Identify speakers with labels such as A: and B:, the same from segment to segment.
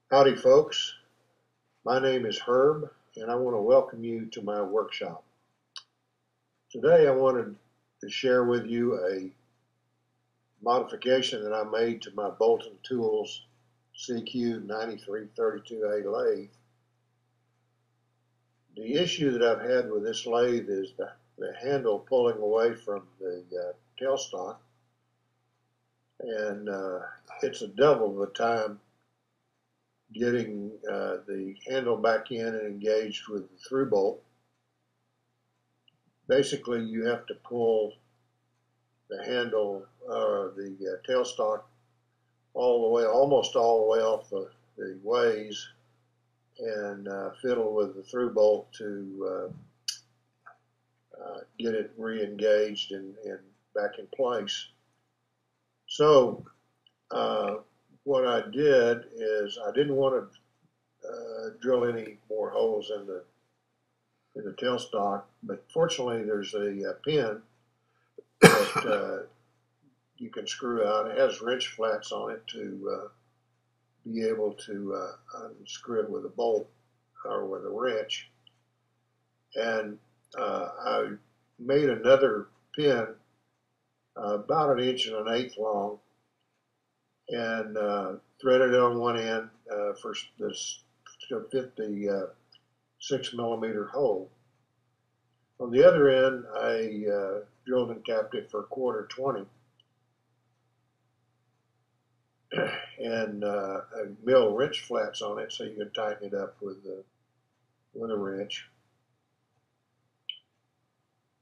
A: Howdy folks, my name is Herb and I want to welcome you to my workshop. Today I wanted to share with you a modification that I made to my Bolton Tools CQ9332A Lathe. The issue that I've had with this lathe is the handle pulling away from the tailstock, and it's a devil of a time getting the handle back in and engaged with the through bolt. Basically, you have to pull the handle, the tailstock, all the way, almost all the way off the ways, and fiddle with the through bolt to get it re-engaged and back in place. So what I did is I didn't want to drill any more holes in the tailstock, but fortunately there's a pin that you can screw out. It has wrench flats on it to be able to unscrew it with a bolt or with a wrench. And I made another pin about 1 1/8 long and threaded it on one end for this to fit the 6mm hole. On the other end, I drilled and tapped it for 1/4 20 and I milled wrench flats on it so you can tighten it up with a wrench.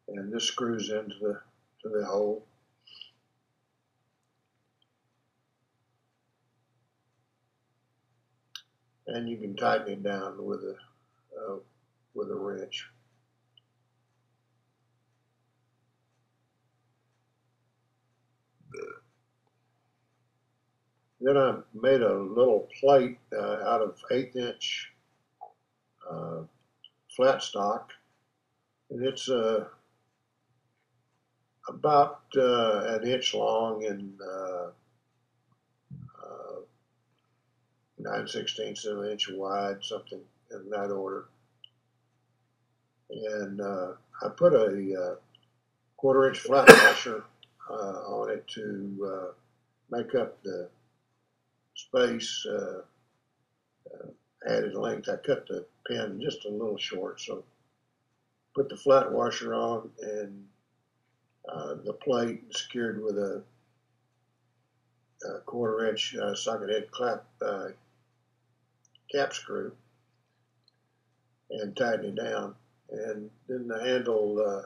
A: And this screws into the hole. And you can tighten it down with a wrench. Then I made a little plate out of 1/8" flat stock, and it's about 1 inch long and 9/16 of an inch wide, something in that order. And I put a 1/4 inch flat washer on it to make up the space, added length. I cut the pin just a little short, so put the flat washer on and the plate secured with a 1/4 inch socket head cap screw and tighten it down. And then the handle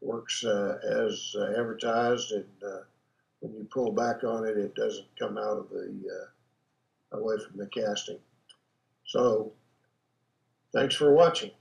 A: works as advertised, and when you pull back on it, it doesn't come out of the away from the casting. So thanks for watching.